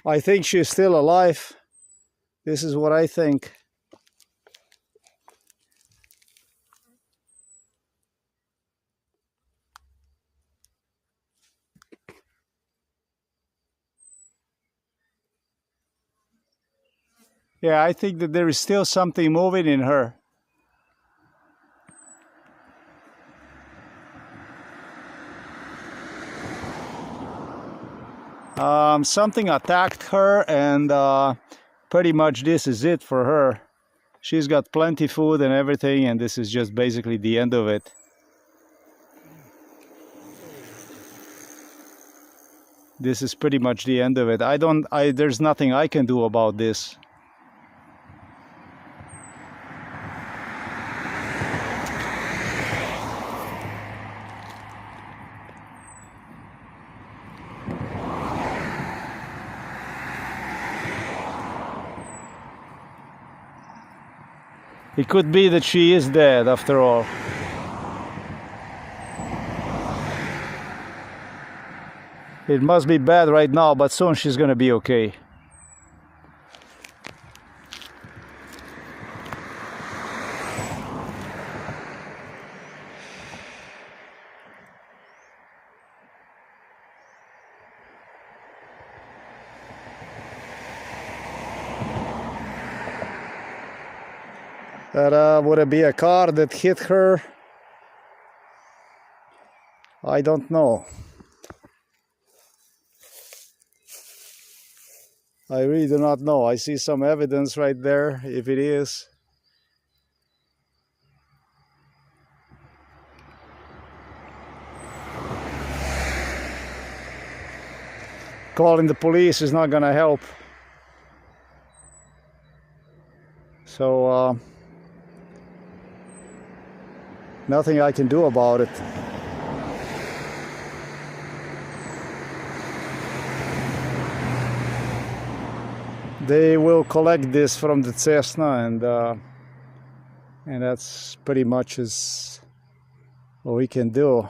I think she's still alive. This is what I think. Yeah, I think that there is still something moving in her. Something attacked her, and pretty much this is it for her. She's got plenty food and everything, and this is just basically the end of it. This is pretty much the end of it. There's nothing I can do about this. It could be that she is dead after all. It must be bad right now, but soon she's gonna be okay. Would it be a car that hit her? I don't know. I really do not know. I see some evidence right there, if it is. Calling the police is not gonna help. So, nothing I can do about it. They will collect this from the cestna, and that's pretty much as what we can do.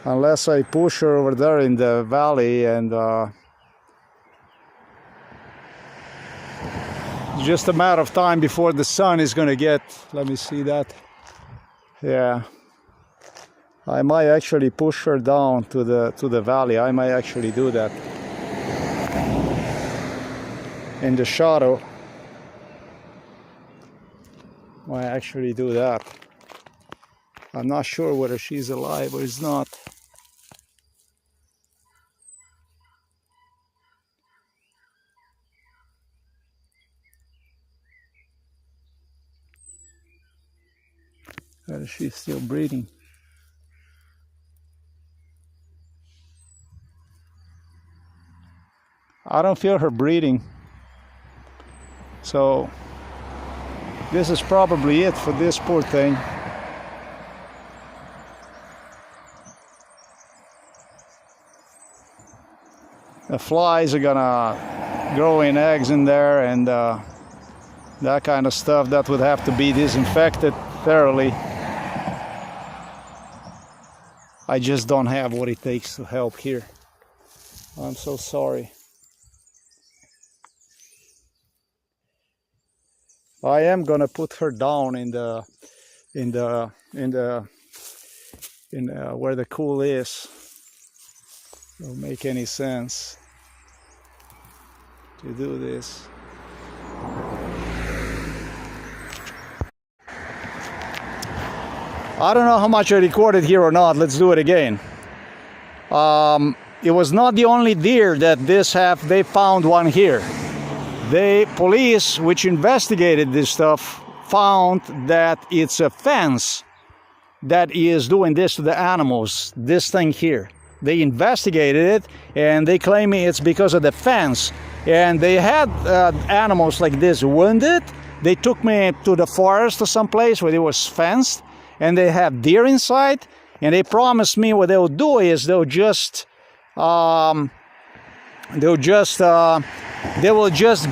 Unless I push her over there in the valley, and it's just a matter of time before the sun is gonna get. Let me see that. Yeah. I might actually push her down to the valley. I might actually do that. In the shadow. Might actually do that. I'm not sure whether she's alive or is not. Whether she's still breathing. I don't feel her breathing. So this is probably it for this poor thing. The flies are gonna grow in eggs in there, and that kind of stuff that would have to be disinfected thoroughly. I just don't have what it takes to help here. I'm so sorry. I am gonna put her down in where the cool is. Don't make any sense to do this. I don't know how much I recorded here or not. Let's do it again. It was not the only deer that they found one here. The police, which investigated this stuff, found that it's a fence that is doing this to the animals, this thing here. They investigated it, and they claim it's because of the fence. And they had animals like this wounded. They took me to the forest or someplace where it was fenced, and they have deer inside, and they promised me what they'll do is they will just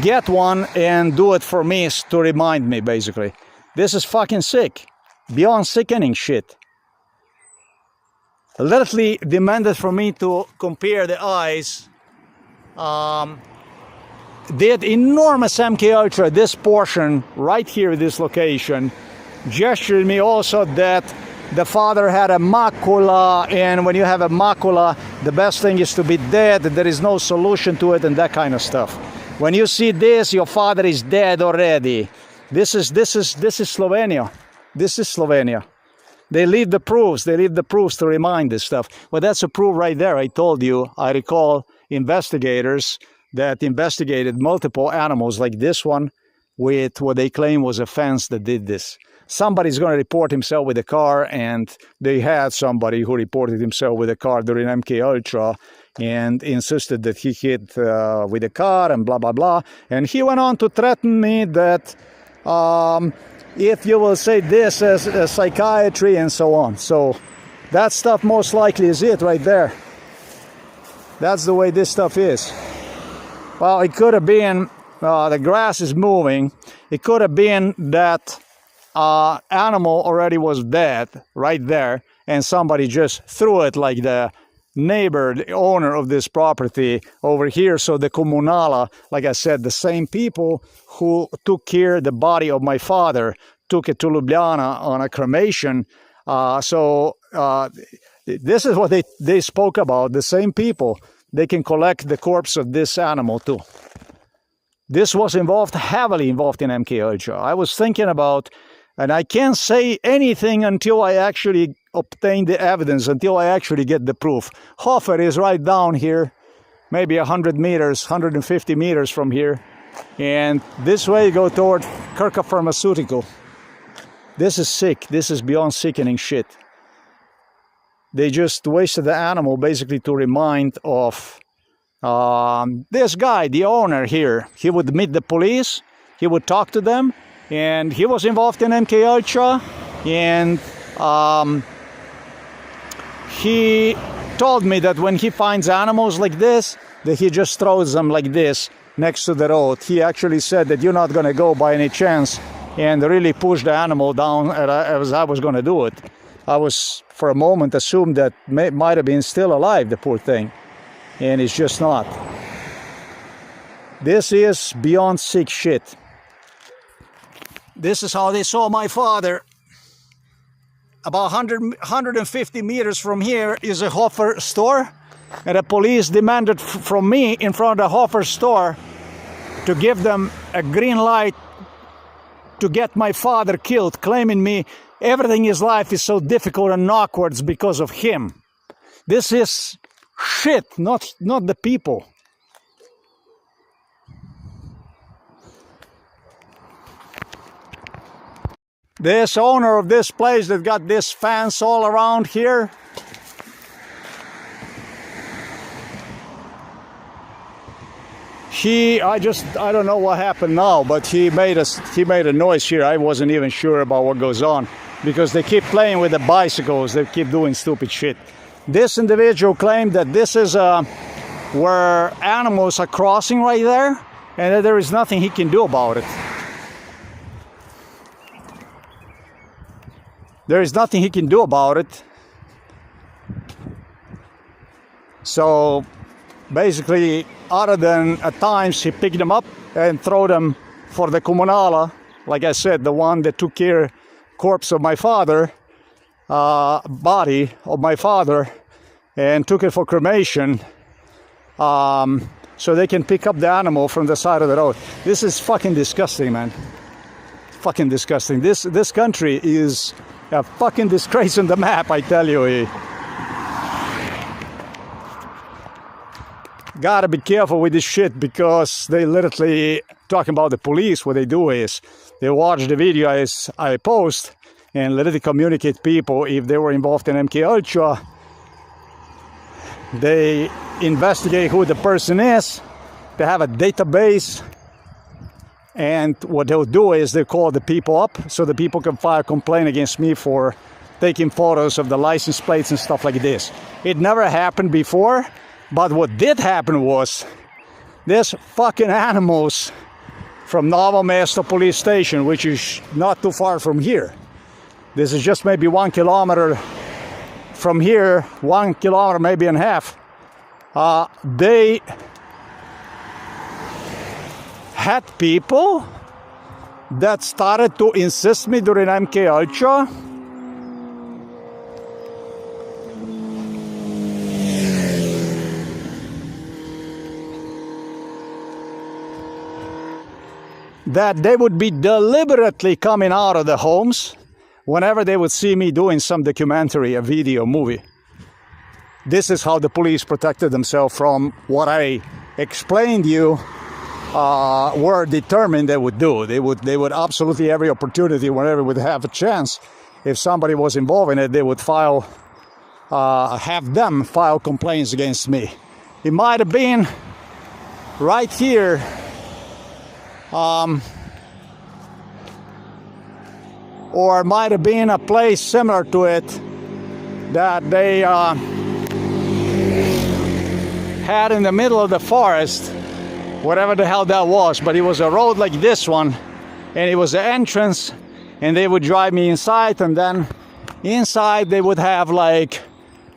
get one and do it for me to remind me, basically. This is fucking sick. Beyond sickening shit. literally demanded for me to compare the eyes. Did enormous MK Ultra, this portion right here, this location, gestured me also that the father had a macula, and when you have a macula, the best thing is to be dead, there is no solution to it, and that kind of stuff. When you see this, your father is dead already. This is Slovenia. This is Slovenia. They leave the proofs to remind this stuff. Well, that's a proof right there. I told you, I recall investigators that investigated multiple animals like this one with what they claim was a fence that did this. Somebody's going to report himself with a car, and they had somebody who reported himself with a car during MK Ultra and insisted that he hit with a car and blah, blah, blah. And he went on to threaten me that if you will say this as psychiatry and so on. So that stuff most likely is it right there. That's the way this stuff is. Well, it could have been, the grass is moving. It could have been that animal already was dead right there, and somebody just threw it, like the neighbor, the owner of this property over here. So the komunala, like I said, the same people who took care of the body of my father, took it to Ljubljana on a cremation. This is what they spoke about, the same people. They can collect the corpse of this animal too. This was heavily involved in MK Ultra. I was thinking about, and I can't say anything until I actually obtain the evidence, until I actually get the proof. Hofer is right down here, maybe 100 meters, 150 meters from here. And this way you go toward Kirka Pharmaceutical. This is sick. This is beyond sickening shit. They just wasted the animal basically to remind of this guy, the owner here. He would meet the police, he would talk to them, and he was involved in MK Ultra, and he told me that when he finds animals like this, that he just throws them like this next to the road. He actually said that you're not going to go by any chance, and really pushed the animal down as I was going to do it. I was, for a moment, assumed that might have been still alive, the poor thing. And it's just not. This is beyond sick shit. This is how they saw my father. About 150 meters from here is a Hofer store. And the police demanded from me in front of the Hofer store to give them a green light to get my father killed, claiming me everything in his life is so difficult and awkward because of him. This is shit, not the people. This owner of this place that got this fence all around here, I don't know what happened now, but he made a noise here. I wasn't even sure about what goes on, because they keep playing with the bicycles, they keep doing stupid shit. This individual claimed that this is where animals are crossing right there, and that there is nothing he can do about it. There is nothing he can do about it. So basically, other than at times he picked them up and throw them for the komunala, like I said, the one that took care corpse of my father, body of my father, and took it for cremation, so they can pick up the animal from the side of the road. This is fucking disgusting, man. Fucking disgusting. This country is a fucking disgrace on the map, I tell you. Gotta be careful with this shit, because they literally, talking about the police, what they do is they watch the video as I post and literally communicate people if they were involved in MK Ultra. They investigate who the person is. They have a database, and what they'll do is they call the people up so the people can file a complaint against me for taking photos of the license plates and stuff like this. It never happened before. But what did happen was, this fucking animals from Novo Mesto police station, which is not too far from here. This is just maybe 1 kilometer from here, 1 kilometer, maybe and a half, they had people that started to insist me during MACULA that they would be deliberately coming out of the homes whenever they would see me doing some documentary, a video, movie. This is how the police protected themselves from what I explained to you were determined they would do. They would absolutely, every opportunity, whenever would have a chance, if somebody was involved in it, they would have them file complaints against me. It might have been right here, or it might have been a place similar to it that they had in the middle of the forest, whatever the hell that was. But it was a road like this one, and it was the entrance, and they would drive me inside, and then inside they would have like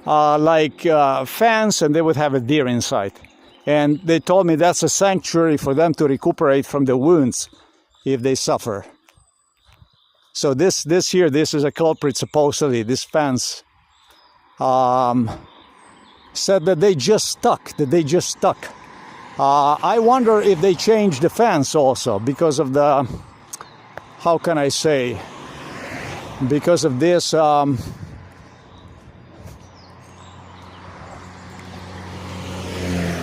fence, and they would have a deer inside. And they told me that's a sanctuary for them to recuperate from the wounds if they suffer. So this is a culprit, supposedly. This fence said that they just stuck, I wonder if they changed the fence also because of the, how can I say, because of this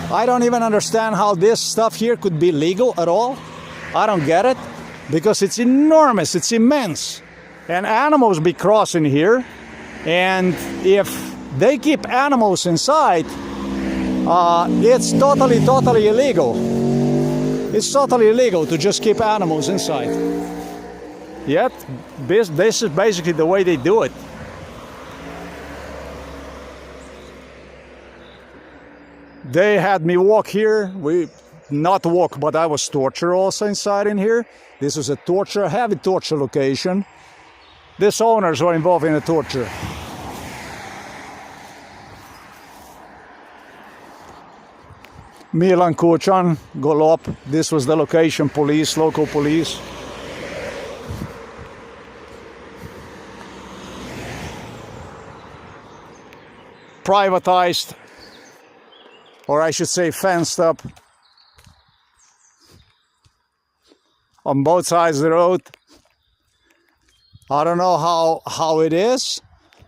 I don't even understand how this stuff here could be legal at all. I don't get it, because it's enormous, it's immense, and animals be crossing here, and if they keep animals inside, it's totally illegal. It's totally illegal to just keep animals inside. Yet, this is basically the way they do it. They had me walk here. Not walk, but I was tortured also inside in here. This was a heavy torture location. These owners were involved in the torture. Milan Kuchan, Golop, this was the location, police, local police. Privatized, or I should say fenced up on both sides of the road. I don't know how it is,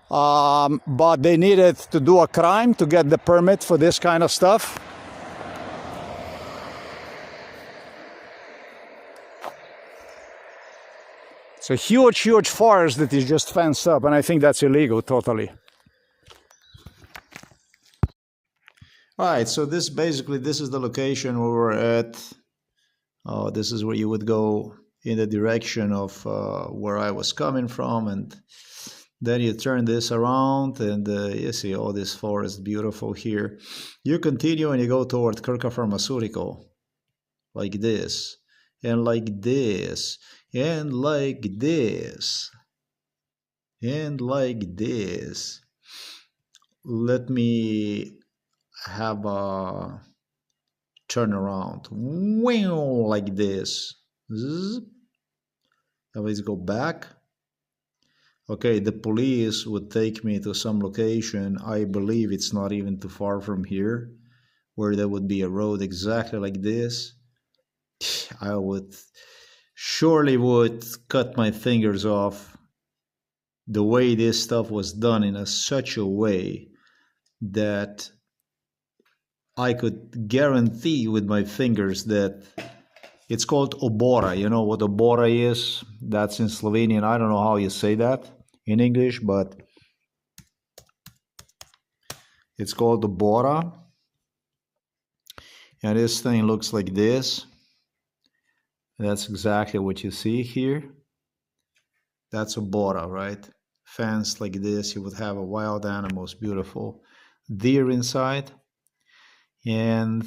but they needed to do a crime to get the permit for this kind of stuff. It's a huge forest that is just fenced up, and I think that's illegal totally. Alright, so this is the location where we're at. This is where you would go in the direction of where I was coming from, and then you turn this around, and you see all this forest, beautiful here. You continue and you go toward Kirka Pharmaceutical, like this, and like this, and like this, and like this. Let me have a turn around, like this. Let's go back. Okay, the police would take me to some location. I believe it's not even too far from here, where there would be a road exactly like this. I would surely cut my fingers off. The way this stuff was done in such a way that I could guarantee with my fingers that it's called obora. You know what obora is? That's in Slovenian. I don't know how you say that in English, but it's called obora. And this thing looks like this. That's exactly what you see here. That's obora, right? Fenced like this. You would have a wild animals, beautiful deer inside. And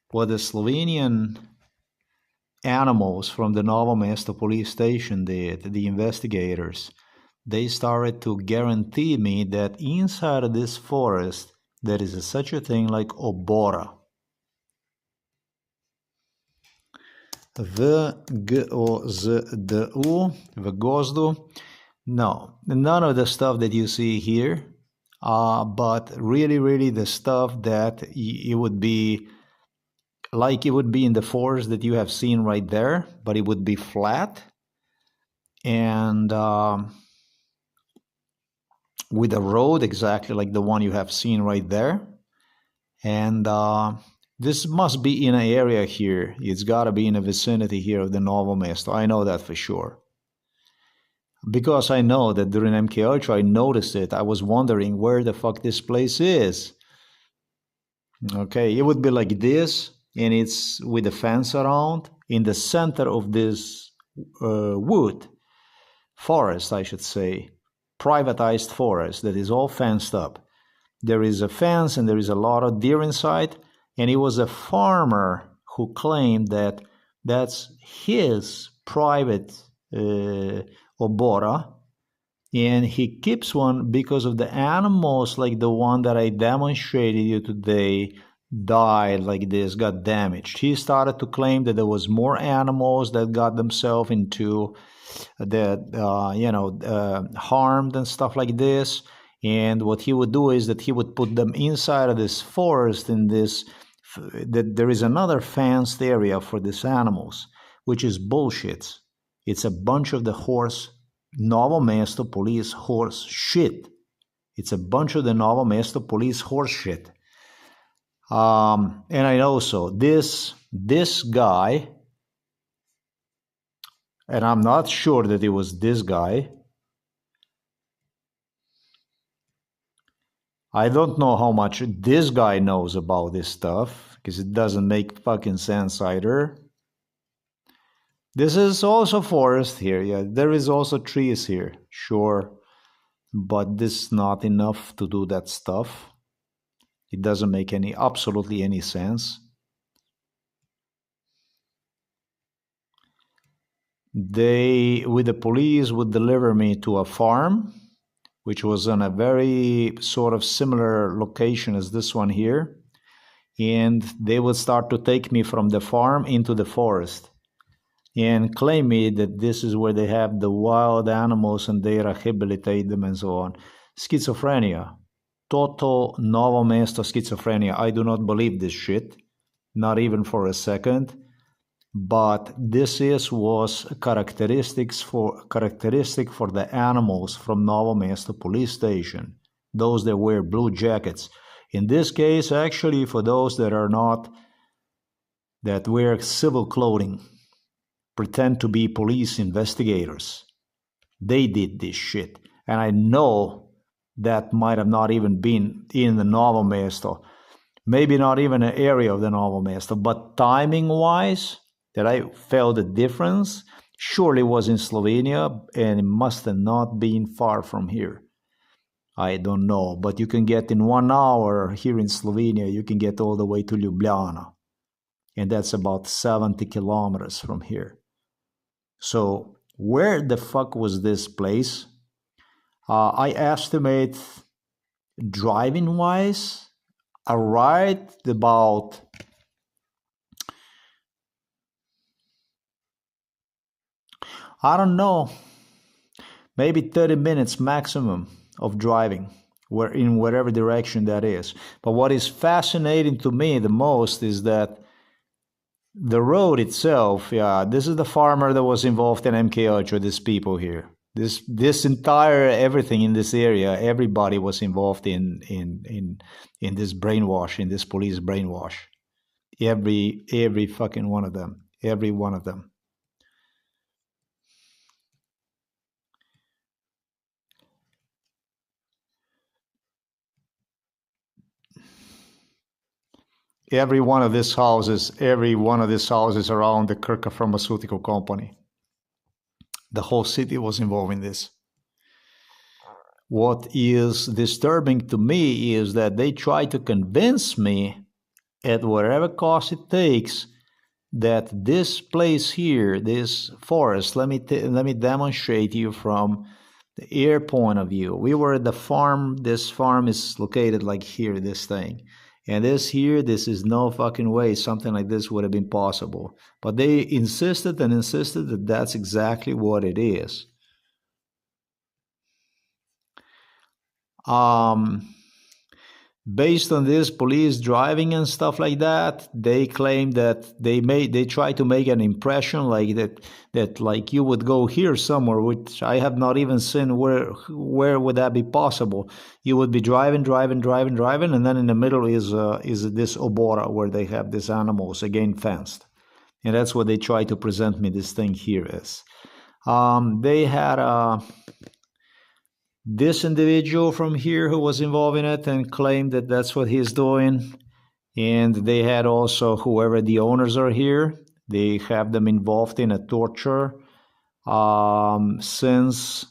what the Slovenian animals from the Novo Mesto police station did, the investigators, they started to guarantee me that inside of this forest there is such a thing like obora. V-G-O-Z-D-U, Vgozdu. No, none of the stuff that you see here, but really the stuff that it would be like it would be in the forest that you have seen right there, but it would be flat and with a road exactly like the one you have seen right there. And this must be in an area here. It's got to be in the vicinity here of the Novo Mesto. I know that for sure. Because I know that during MK Ultra I noticed it. I was wondering where the fuck this place is. Okay, it would be like this, and it's with a fence around in the center of this wood forest, I should say, privatized forest that is all fenced up. There is a fence and there is a lot of deer inside, and it was a farmer who claimed that that's his private obora, and he keeps one because of the animals like the one that I demonstrated you today died like this, got damaged. He started to claim that there was more animals that got themselves into that harmed and stuff like this. And what he would do is that he would put them inside of this forest in this, that there is another fenced area for these animals, which is bullshit. It's a bunch of the Novo Mesto police horse shit. It's a bunch of the Novo Mesto police horse shit. And I know so this guy, and I'm not sure that it was this guy. I don't know how much this guy knows about this stuff, because it doesn't make fucking sense either. This is also forest here, yeah. There is also trees here, sure. But this is not enough to do that stuff. It doesn't make absolutely any sense. They, with the police, would deliver me to a farm, which was on a very sort of similar location as this one here. And they would start to take me from the farm into the forest and claim me that this is where they have the wild animals and they rehabilitate them and so on. Schizophrenia. Total Novo Mesto schizophrenia. I do not believe this shit. Not even for a second. But this was characteristic for the animals from Novo Mesto police station. Those that wear blue jackets. In this case, actually, for those that are not, that wear civil clothing, pretend to be police investigators. They did this shit. And I know that might have not even been in the Novo Mesto. Maybe not even an area of the Novo Mesto. But timing-wise, that I felt the difference, surely was in Slovenia, and it must have not been far from here. I don't know. But you can get in 1 hour here in Slovenia, you can get all the way to Ljubljana. And that's about 70 kilometers from here. So where the fuck was this place? I estimate, driving-wise, a ride about I don't know, maybe 30 minutes maximum of driving, in whatever direction that is. But what is fascinating to me the most is that the road itself, yeah, this is the farmer that was involved in MK Ultra, these people here. This entire everything in this area, everybody was involved in this brainwash, in this police brainwash. Every fucking one of them. Every one of them. Every one of these houses around the Kirka Pharmaceutical Company. The whole city was involved in this. What is disturbing to me is that they try to convince me, at whatever cost it takes, that this place here, this forest, let me demonstrate you from the air point of view. We were at the farm. This farm is located like here, this thing. And this here, this is no fucking way something like this would have been possible. But they insisted and insisted that that's exactly what it is. Based on this police driving and stuff like that, they claim that they try to make an impression like that like you would go here somewhere, which I have not even seen where would that be possible. You would be driving, and then in the middle is this obora where they have these animals, again fenced, and that's what they try to present me this thing here as. They had this individual from here who was involved in it and claimed that that's what he's doing. And they had also whoever the owners are here, they have them involved in a torture since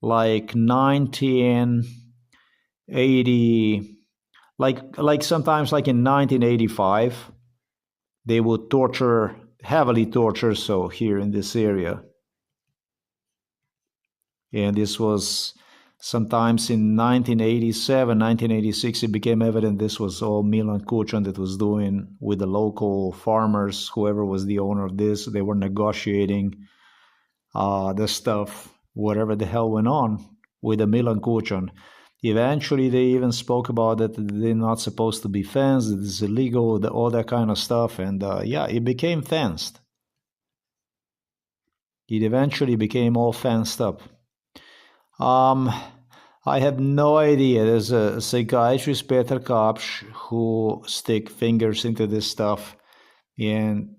like 1980, like sometimes like in 1985, they would torture, heavily torture, so here in this area. And this was sometimes in 1987, 1986, it became evident this was all Milan Kuchan that was doing with the local farmers, whoever was the owner of this. They were negotiating the stuff, whatever the hell went on with the Milan Kuchan. Eventually, they even spoke about that they're not supposed to be fenced, that it's illegal, all that kind of stuff. And yeah, it became fenced. It eventually became all fenced up. I have no idea. There's a psychiatrist, Peter Kapsch, who stick fingers into this stuff, and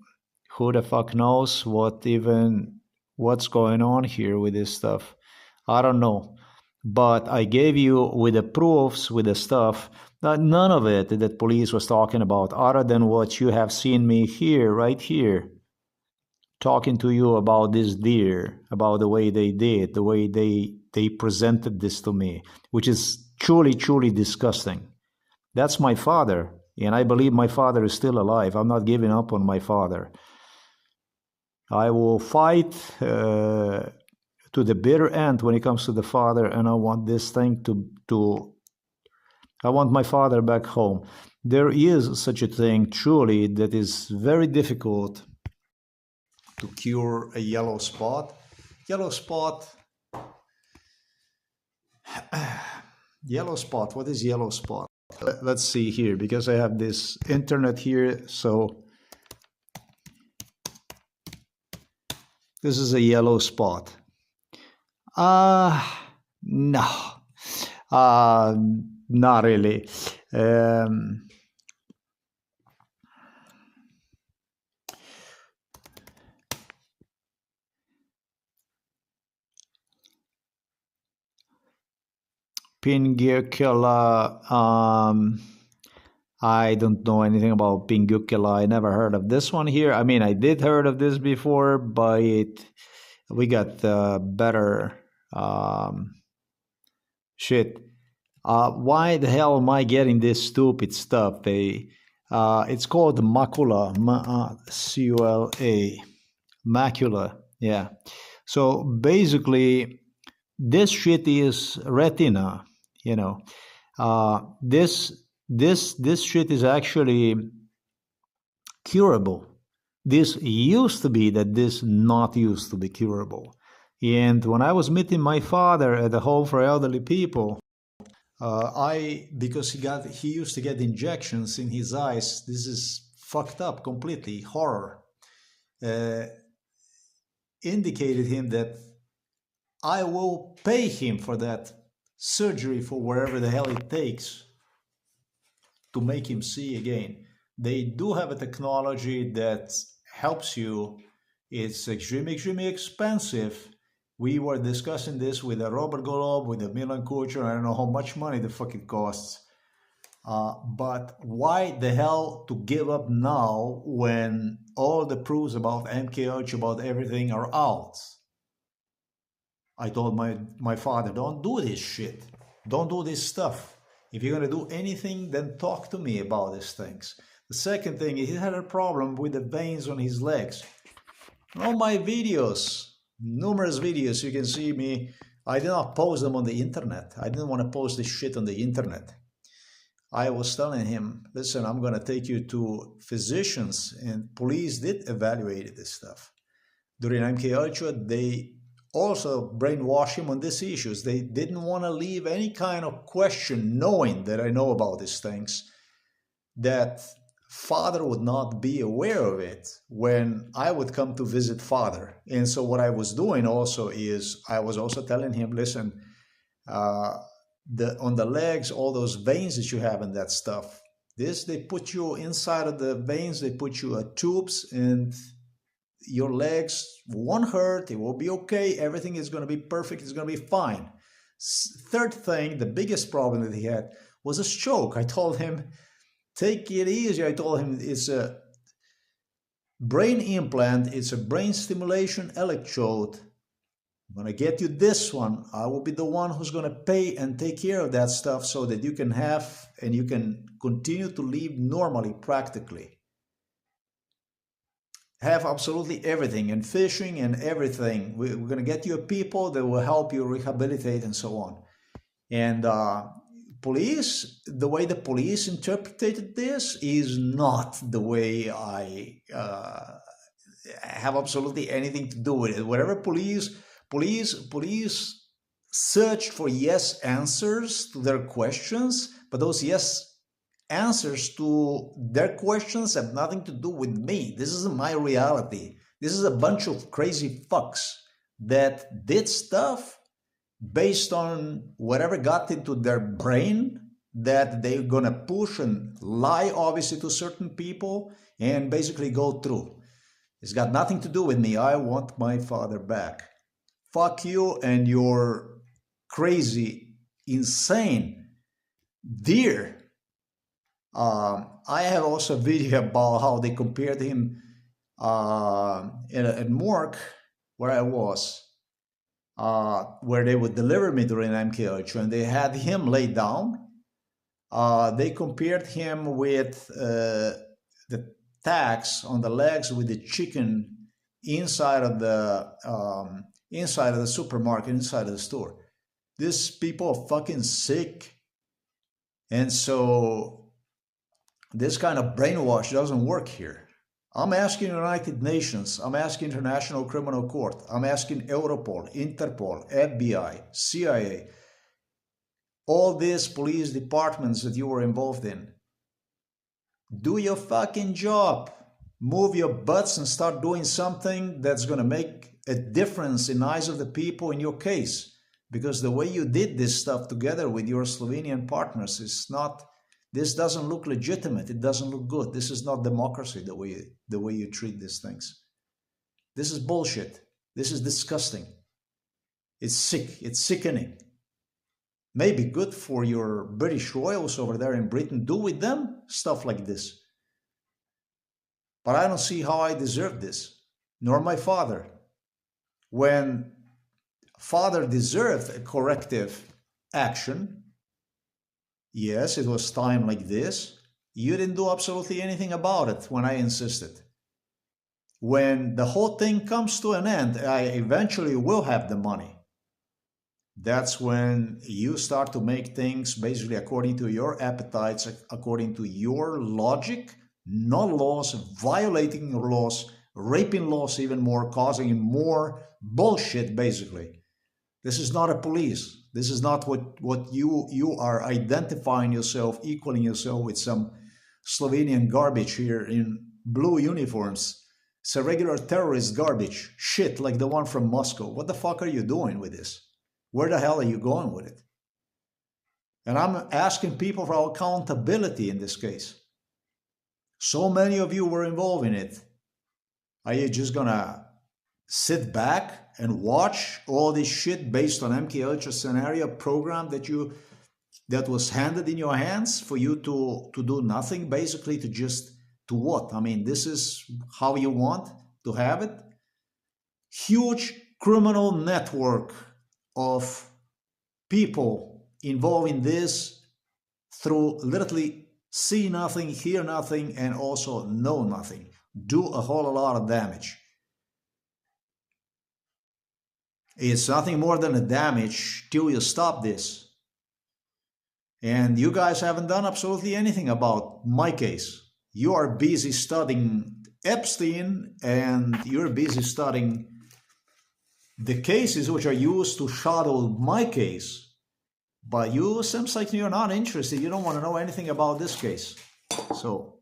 who the fuck knows what's going on here with this stuff. I don't know. But I gave you with the proofs, with the stuff, that none of it that police was talking about, other than what you have seen me here, right here, talking to you about this deer, about the way they did, the way they presented this to me, which is truly, truly disgusting. That's my father, and I believe my father is still alive. I'm not giving up on my father. I will fight to the bitter end when it comes to the father, and I want this thing I want my father back home. There is such a thing, truly, that is very difficult to cure a yellow spot. Yellow spot, what is yellow spot? Let's see here, because I have this internet here, so this is a yellow spot. No, not really. Pinguicula, I don't know anything about Pinguicula. I never heard of this one here. I mean, I did heard of this before, but we got better shit. Why the hell am I getting this stupid stuff? It's called MACULA, C-U-L-A, MACULA, yeah. So basically, this shit is retina, you know. This shit is actually curable. This used to be that this not used to be curable. And when I was meeting my father at the home for elderly people, because he used to get injections in his eyes. This is fucked up completely, horror. Indicated him that I will pay him for that surgery for wherever the hell it takes to make him see again. They do have a technology that helps you. It's extremely expensive. We were discussing this with the Robert Golob, with the Milan Kuchan. I don't know how much money the fuck it costs. But why the hell to give up now when all the proofs about MKH, about everything are out? I told my father, don't do this shit. Don't do this stuff. If you're going to do anything, then talk to me about these things. The second thing, he had a problem with the veins on his legs. On my videos, numerous videos, you can see me I did not post them on the internet. I didn't want to post this shit on the internet. I was telling him, listen, I'm going to take you to physicians, and police did evaluate this stuff. During MKUltra, they also brainwashed him on these issues. They didn't want to leave any kind of question, knowing that I know about these things, that father would not be aware of it when I would come to visit father. And so what I was doing also is I was also telling him, listen, on the legs, all those veins that you have and that stuff, they put you inside of the veins, they put you tubes, and your legs won't hurt, it will be okay, everything is going to be perfect, it's going to be fine. Third thing, the biggest problem that he had was a stroke. I told him, take it easy. I told him it's a brain implant, it's a brain stimulation electrode. I'm going to get you this one. I will be the one who's going to pay and take care of that stuff so that you can have and you can continue to live normally, practically. Have absolutely everything, and fishing and everything. We're going to get you people that will help you rehabilitate and so on. And police, the way the police interpreted this is not the way I have absolutely anything to do with it. Whatever police searched for yes answers to their questions, but those yes answers to their questions have nothing to do with me. This isn't my reality. This is a bunch of crazy fucks that did stuff based on whatever got into their brain that they're gonna push and lie, obviously, to certain people and basically go through. It's got nothing to do with me. I want my father back. Fuck you and your crazy, insane deer. I have also a video about how they compared him at Morgue, where I was, where they would deliver me during MKUltra, and they had him laid down. They compared him with the tags on the legs with the chicken inside of the supermarket, inside of the store. These people are fucking sick. And so this kind of brainwash doesn't work here. I'm asking United Nations, I'm asking International Criminal Court, I'm asking Europol, Interpol, FBI, CIA, all these police departments that you were involved in. Do your fucking job. Move your butts and start doing something that's going to make a difference in the eyes of the people in your case. Because the way you did this stuff together with your Slovenian partners is not, this doesn't look legitimate. It doesn't look good. This is not democracy, the way you treat these things. This is bullshit. This is disgusting. It's sick. It's sickening. Maybe good for your British royals over there in Britain. Do with them stuff like this. But I don't see how I deserve this, nor my father. When father deserved a corrective action, yes, it was time like this. You didn't do absolutely anything about it when I insisted. When the whole thing comes to an end, I eventually will have the money. That's when you start to make things basically according to your appetites, according to your logic, not laws, violating laws, raping laws even more, causing more bullshit basically. This is not a police. This is not what you are identifying yourself, equaling yourself with some Slovenian garbage here in blue uniforms. It's a regular terrorist garbage, shit like the one from Moscow. What the fuck are you doing with this? Where the hell are you going with it? And I'm asking people for accountability in this case. So many of you were involved in it. Are you just gonna sit back and watch all this shit based on MKUltra scenario program that was handed in your hands for you to do nothing, basically to what? I mean, this is how you want to have it? Huge criminal network of people involved in this through literally see nothing, hear nothing, and also know nothing. Do a whole lot of damage. It's nothing more than a damage till you stop this. And you guys haven't done absolutely anything about my case. You are busy studying Epstein, and you're busy studying the cases which are used to shadow my case. But you seems like you're not interested. You don't want to know anything about this case. So,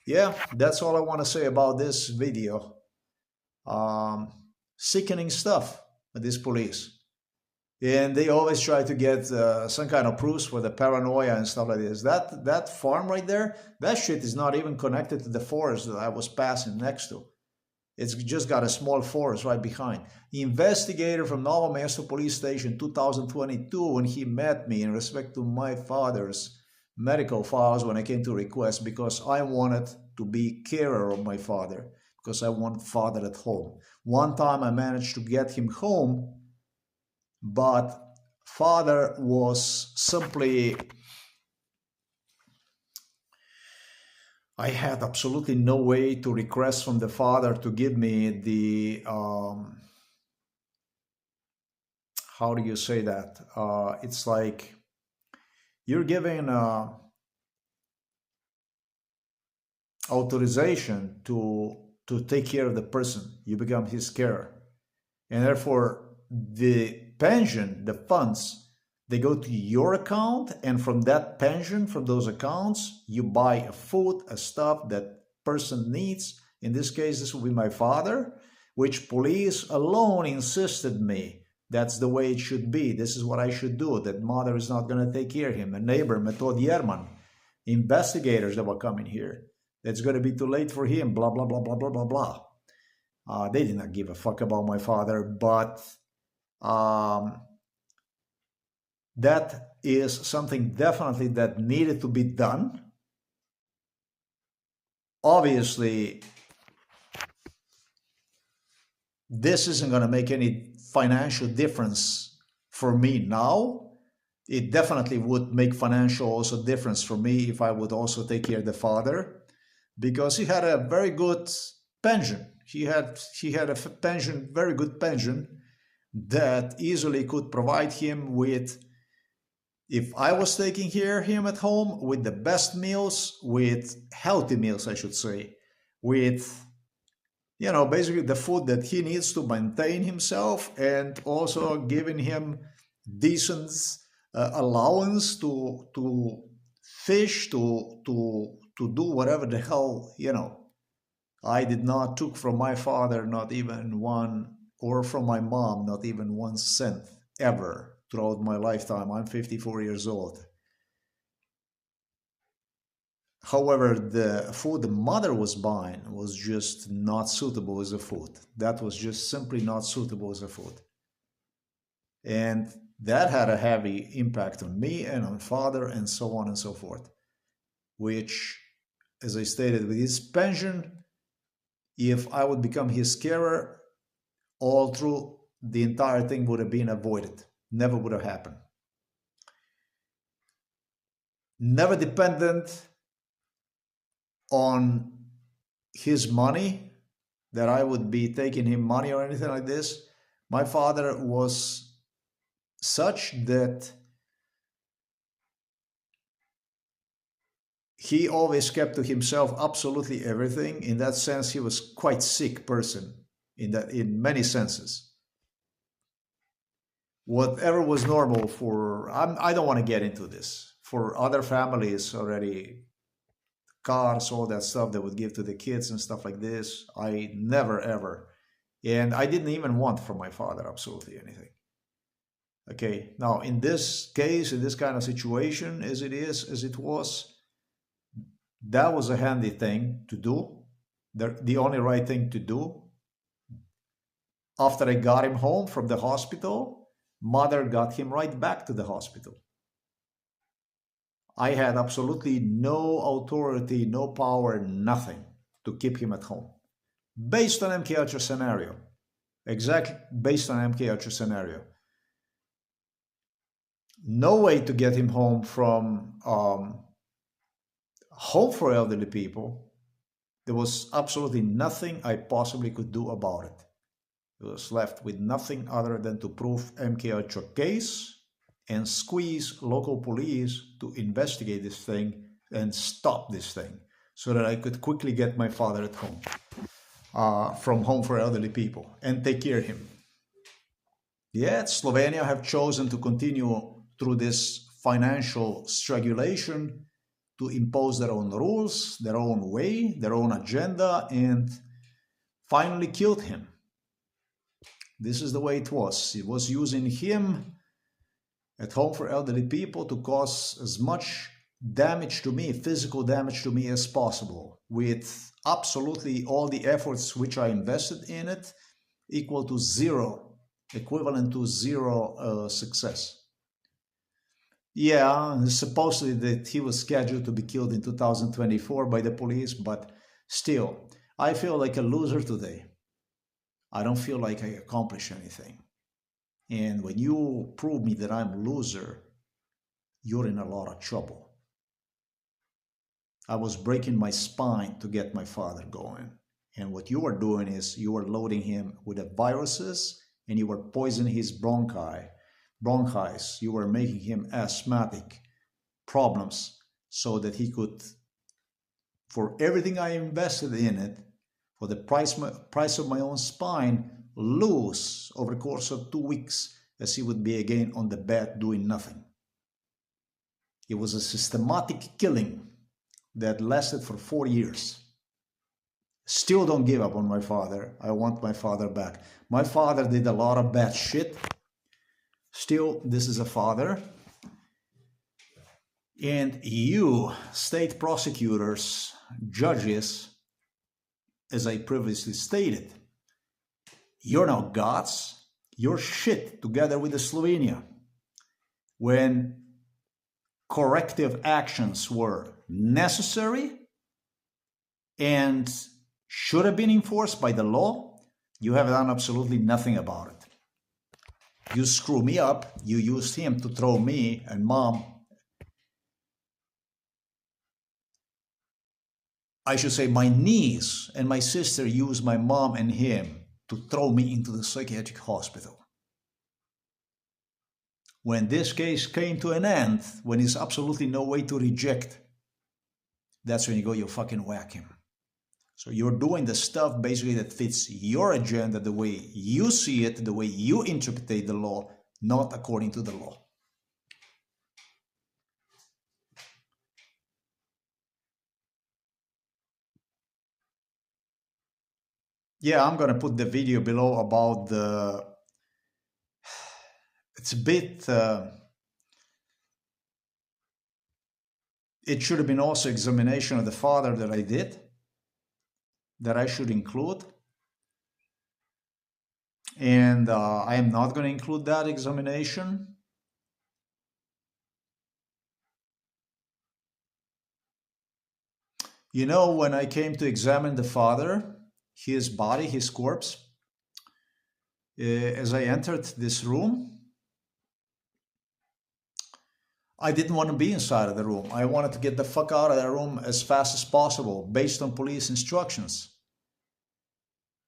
yeah, that's all I want to say about this video. Sickening stuff with this police. And they always try to get some kind of proofs for the paranoia and stuff like this. That farm right there, that shit is not even connected to the forest that I was passing next to. It's just got a small forest right behind. The investigator from Novo Mesto Police Station 2022, when he met me in respect to my father's medical files when I came to request, because I wanted to be carer of my father, because I want father at home. One time I managed to get him home, but father was simply, I had absolutely no way to request from the father to give me the, how do you say that? It's like you're giving authorization to take care of the person. You become his carer. And therefore, the pension, the funds, they go to your account, and from that pension, from those accounts, you buy a food, a stuff that person needs. In this case, this will be my father, which police alone insisted me that's the way it should be. This is what I should do. That mother is not going to take care of him. A neighbor, Method Yerman, investigators that were coming here. It's going to be too late for him, blah, blah, blah, blah, blah, blah, blah. They did not give a fuck about my father, but that is something definitely that needed to be done. Obviously, this isn't going to make any financial difference for me now. It definitely would make financial also difference for me if I would also take care of the father, because he had a very good pension. He had a pension, very good pension, that easily could provide him with, if I was taking care of him at home, with the best meals, with healthy meals, I should say, with, you know, basically the food that he needs to maintain himself, and also giving him decent allowance to fish, to do whatever the hell, you know. I did not took from my father not even one, or from my mom not even 1 cent ever throughout my lifetime. I'm 54 years old. However, the food the mother was buying was just not suitable as a food. That was just simply not suitable as a food. And that had a heavy impact on me and on father, and so on and so forth. Which, as I stated, with his pension, if I would become his carer, all through the entire thing would have been avoided. Never would have happened. Never dependent on his money, that I would be taking him money or anything like this. My father was such that he always kept to himself absolutely everything. In that sense, he was quite sick person in many senses. Whatever was normal for, I don't want to get into this. For other families already, cars, all that stuff they would give to the kids and stuff like this, I never ever. And I didn't even want from my father absolutely anything. Okay, now in this case, in this kind of situation, as it was, that was a handy thing to do, the only right thing to do. After I got him home from the hospital, mother got him right back to the hospital. I had absolutely no authority, no power, nothing to keep him at home. Based on MK Ultra scenario. Exactly based on MK Ultra scenario. No way to get him home from home for elderly people. There was absolutely nothing I possibly could do about it. He was left with nothing other than to prove MK Ultra case and squeeze local police to investigate this thing and stop this thing so that I could quickly get my father at home, from home for elderly people, and take care of him. Yet Slovenia have chosen to continue through this financial strangulation to impose their own rules, their own way, their own agenda, and finally killed him. This is the way it was. It was using him at home for elderly people to cause as much damage to me, physical damage to me as possible, with absolutely all the efforts which I invested in it equal to zero, equivalent to zero success. Yeah, supposedly that he was scheduled to be killed in 2024 by the police, but still, I feel like a loser today. I don't feel like I accomplished anything. And when you prove me that I'm a loser, you're in a lot of trouble. I was breaking my spine to get my father going. And what you are doing is you are loading him with the viruses and you are poisoning his bronchi. You were making him asthmatic problems so that he could, for everything I invested in it, for the price of my own spine, lose over the course of 2 weeks, as he would be again on the bed doing nothing. It was a systematic killing that lasted for 4 years. Still don't give up on my father. I want my father back. My father did a lot of bad shit. Still, this is a father. And you, state prosecutors, judges, as I previously stated, you're not gods. You're shit together with the Slovenia. When corrective actions were necessary and should have been enforced by the law, you have done absolutely nothing about it. You screw me up. You used him to throw me and mom, I should say my niece and my sister used my mom and him to throw me into the psychiatric hospital. When this case came to an end, when there's absolutely no way to reject, that's when you go, you fucking whack him. So you're doing the stuff basically that fits your agenda, the way you see it, the way you interpret the law, not according to the law. Yeah, I'm going to put the video below about the... It's a bit... It should have been also examination of the father that I did, that I should include. And I am not going to include that examination. You know, when I came to examine the father, his body, his corpse, as I entered this room, I didn't want to be inside of the room. I wanted to get the fuck out of that room as fast as possible, based on police instructions.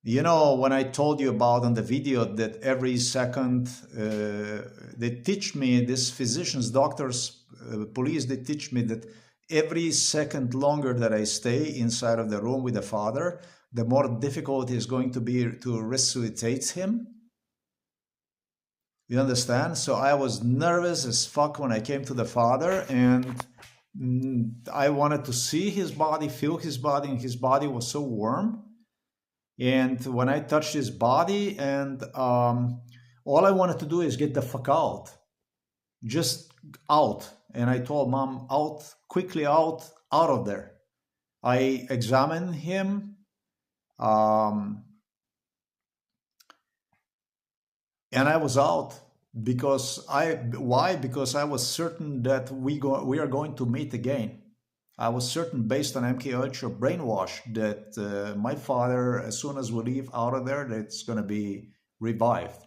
You know, when I told you about on the video that every second, they teach me, these physicians, doctors, police, they teach me that every second longer that I stay inside of the room with the father, the more difficult it's going to be to resuscitate him. You understand? So I was nervous as fuck when I came to the father, and I wanted to see his body, feel his body, and his body was so warm. And when I touched his body, and all I wanted to do is get the fuck out. Just out. And I told mom, out, quickly out of there. I examined him. And I was out because why? Because I was certain that we are going to meet again. I was certain, based on MK Ultra brainwash, that my father, as soon as we leave out of there, that it's going to be revived.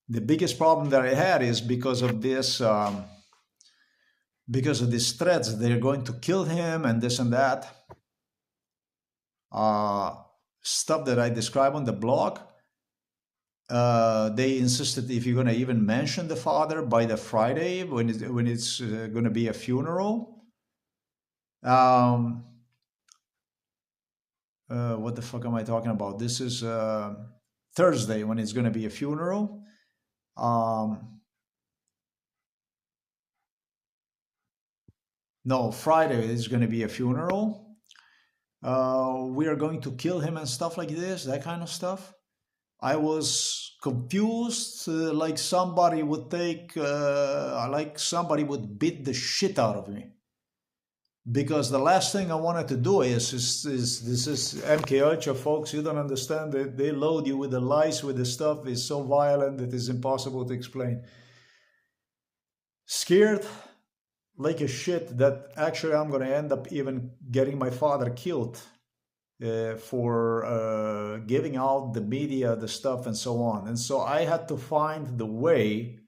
The biggest problem that I had is because of this, because of these threats, they're going to kill him and this and that. Stuff that I describe on the blog. they insisted if you're going to even mention the father by the Friday when it's going to be a funeral. What the fuck am I talking about? This is Thursday when it's going to be a funeral. No, Friday is going to be a funeral. We are going to kill him and stuff like this, that kind of stuff. I was confused, like somebody would like somebody would beat the shit out of me. Because the last thing I wanted to do is this is MK Ultra, folks. You don't understand it. They load you with the lies, with the stuff. It's so violent that it's impossible to explain. Scared like a shit that actually I'm going to end up even getting my father killed for giving out the media, the stuff, and so on. And so I had to find the way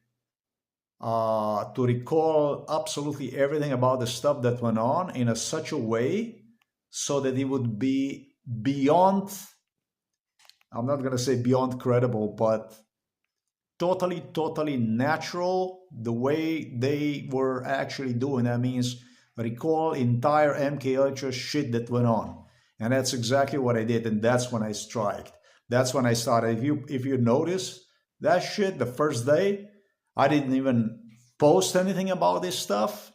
to recall absolutely everything about the stuff that went on in such a way so that it would be beyond, I'm not going to say beyond credible, but totally natural the way they were actually doing. That means recall entire MK Ultra shit that went on. And that's exactly what I did. And that's when I striked. That's when I started. If you notice that shit, the first day, I didn't even post anything about this stuff.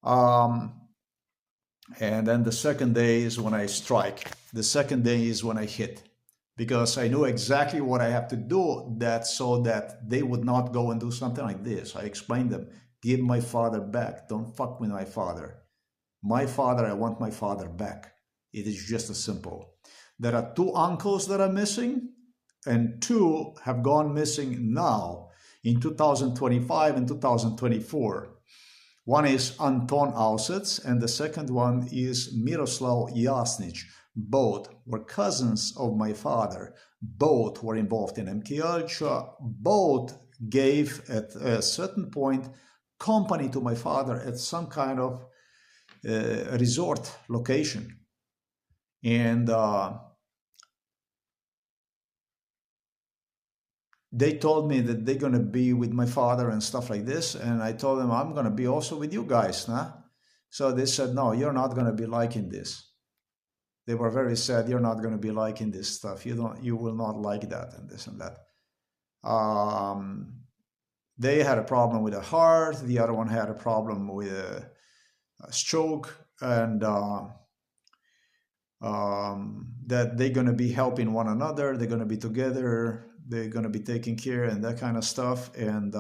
And then the second day is when I strike. The second day is when I hit. Because I knew exactly what I have to do so that they would not go and do something like this. I explained them, give my father back. Don't fuck with my father. My father, I want my father back. It is just as simple. There are 2 uncles that are missing, and 2 have gone missing now in 2025 and 2024. One is Anton Ausets, and the second one is Miroslav Jasnic. Both were cousins of my father. Both were involved in MK Ultra. Both gave, at a certain point, company to my father at some kind of resort location. And they told me that they're going to be with my father and stuff like this. And I told them, I'm going to be also with you guys, nah? So they said, no, you're not going to be liking this. They were very sad. You're not going to be liking this stuff. You will not like that and this and that. They had a problem with a heart. The other one had a problem with a stroke, and that they're going to be helping one another. They're going to be together. They're going to be taking care and that kind of stuff. And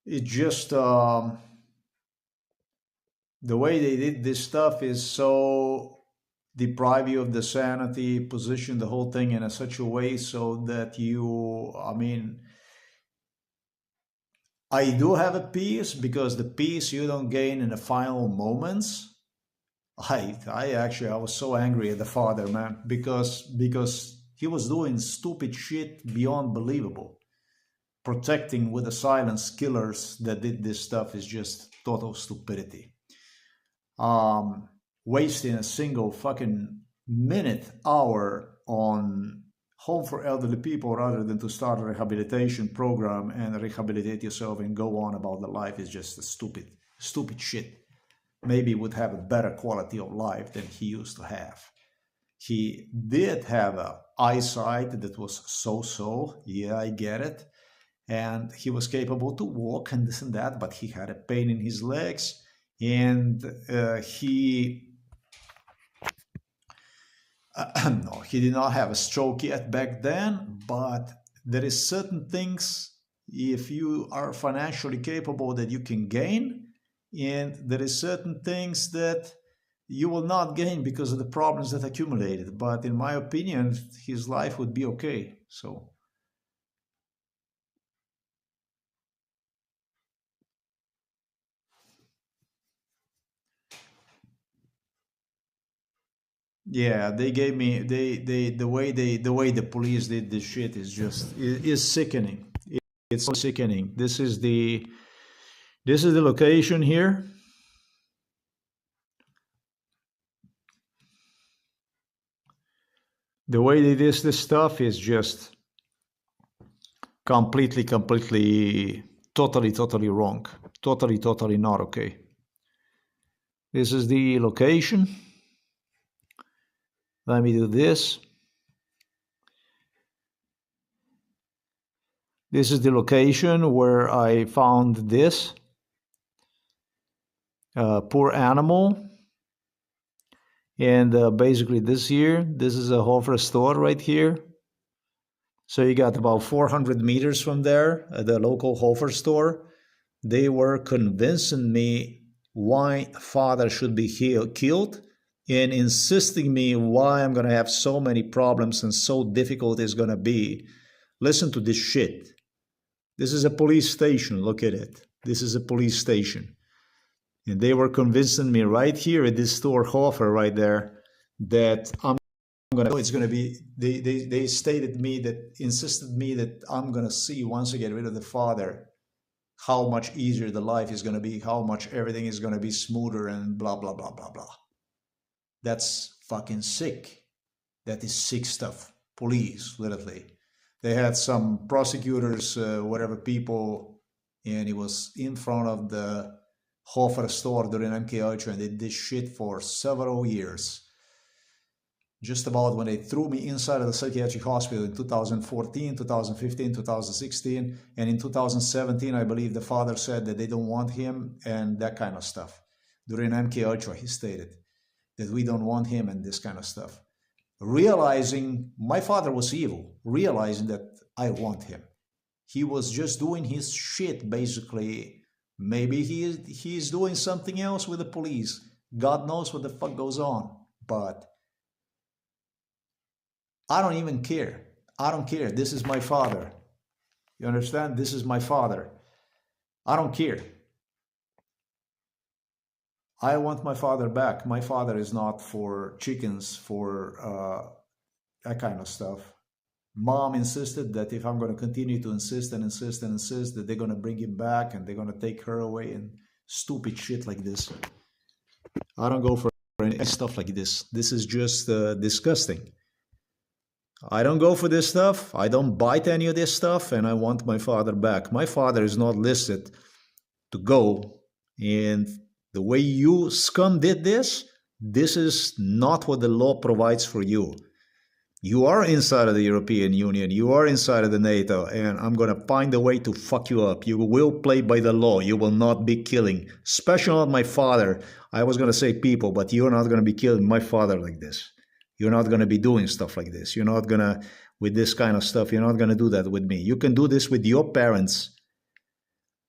it just the way they did this stuff is so deprive you of the sanity, position the whole thing in such a way so that I do have a peace, because the peace you don't gain in the final moments. I was so angry at the father, man, because he was doing stupid shit beyond believable. Protecting with the silence killers that did this stuff is just total stupidity. Wasting a single fucking minute, hour on home for elderly people rather than to start a rehabilitation program and rehabilitate yourself and go on about the life is just a stupid shit. Maybe would have a better quality of life than he used to have. He did have an eyesight that was so-so, yeah, I get it. And he was capable to walk and this and that, but he had a pain in his legs, and he no, he did not have a stroke yet back then, but there is certain things, if you are financially capable, that you can gain, and there is certain things that you will not gain because of the problems that accumulated. But in my opinion, his life would be okay. So Yeah, they gave me the way the police did this shit is just is sickening. It's so sickening. This is the location here. The way they did this stuff is just completely, totally wrong. Totally not okay. This is the location. Let me do this. This is the location where I found this poor animal. And basically this is a Hofer store right here. So you got about 400 meters from there at the local Hofer store. They were convincing me why father should be killed and insisting me why I'm going to have so many problems and so difficult it's going to be. Listen to this shit. This is a police station. Look at it. This is a police station. And they were convincing me right here at this store, Hofer, right there, that it's gonna be. They stated me that insisted me that I'm gonna see once I get rid of the father, how much easier the life is gonna be, how much everything is gonna be smoother, and blah blah blah blah blah. That's fucking sick. That is sick stuff. Police, literally. They had some prosecutors, whatever people, and it was in front of the Hofer store during MK Ultra, and they did this shit for several years. Just about when they threw me inside of the psychiatric hospital in 2014, 2015, 2016, and in 2017, I believe the father said that they don't want him and that kind of stuff. During MK Ultra, he stated that we don't want him and this kind of stuff. Realizing my father was evil, realizing that I want him. He was just doing his shit, basically. Maybe he's doing something else with the police. God knows what the fuck goes on. But I don't even care. I don't care. This is my father. You understand? This is my father. I don't care. I want my father back. My father is not for chickens, for that kind of stuff. Mom insisted that if I'm going to continue to insist that they're going to bring him back and they're going to take her away and stupid shit like this. I don't go for any stuff like this. This is just disgusting. I don't go for this stuff. I don't bite any of this stuff, and I want my father back. My father is not listed to go, and the way you scum did this is not what the law provides for you. You are inside of the European Union, you are inside of the NATO, and I'm going to find a way to fuck you up. You will play by the law. You will not be killing, especially not my father. I was going to say people, but you're not going to be killing my father like this. You're not going to be doing stuff like this. You're not going to, with this kind of stuff, you're not going to do that with me. You can do this with your parents.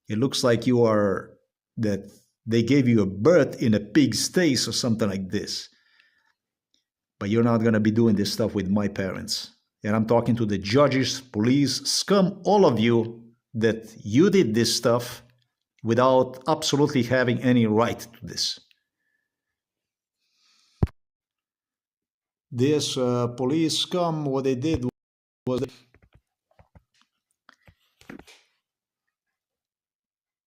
It looks like you are, that they gave you a birth in a pig's face or something like this. But you're not going to be doing this stuff with my parents. And I'm talking to the judges, police, scum, all of you, that you did this stuff without absolutely having any right to this. This police scum, what they did was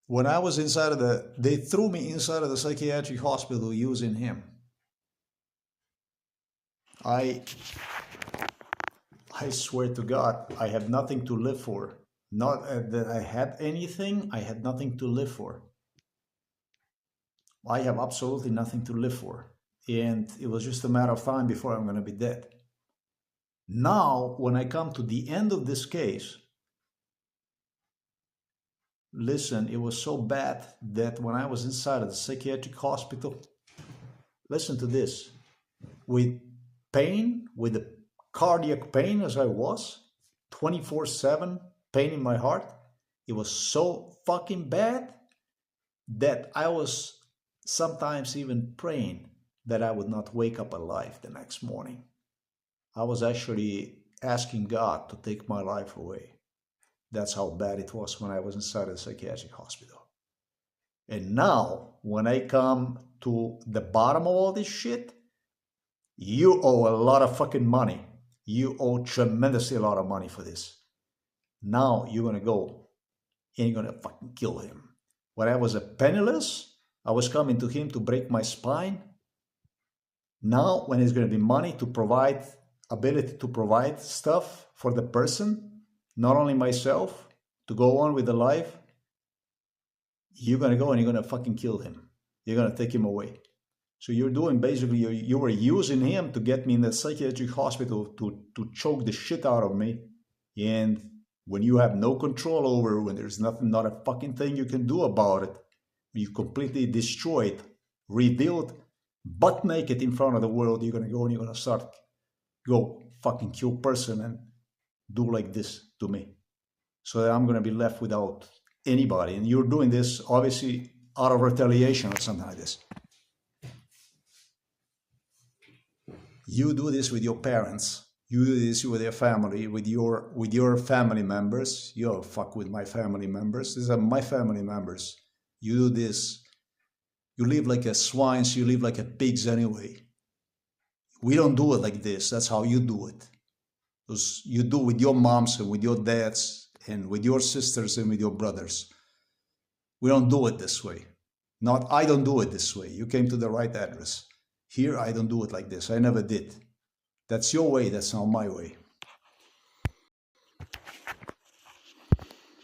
when I was inside of they threw me inside of the psychiatric hospital using him. I swear to God, I had nothing to live for. Not that I had anything, I had nothing to live for. I have absolutely nothing to live for. And it was just a matter of time before I'm going to be dead. Now, when I come to the end of this case, listen, it was so bad that when I was inside of the psychiatric hospital, listen to this, with pain, with the cardiac pain as I was, 24/7 pain in my heart, it was so fucking bad that I was sometimes even praying that I would not wake up alive the next morning. I was actually asking God to take my life away. That's how bad it was when I was inside of the psychiatric hospital. And now, when I come to the bottom of all this shit, You owe a lot of fucking money. You owe tremendously a lot of money for this. Now you're gonna go and you're gonna fucking kill him. When I was a penniless, I was coming to him to break my spine. Now, when it's gonna be money to provide, ability to provide stuff for the person, not only myself, to go on with the life, you're gonna go and you're gonna fucking kill him. You're gonna take him away. So you're doing basically, you were using him to get me in the psychiatric hospital to choke the shit out of me. And when you have no control over, when there's nothing, not a fucking thing you can do about it, you completely destroyed, revealed, butt naked in front of the world, you're gonna go and you're gonna start, go fucking kill person and do like this to me. So that I'm gonna be left without anybody. And you're doing this obviously out of retaliation or something like this. You do this with your parents. You do this with your family, with your family members. You don't fuck with my family members. These are my family members. You do this. You live like a swines. You live like a pigs anyway. We don't do it like this. That's how you do it. Because you do with your moms and with your dads and with your sisters and with your brothers. We don't do it this way. I don't do it this way. You came to the right address. Here, I don't do it like this. I never did. That's your way. That's not my way.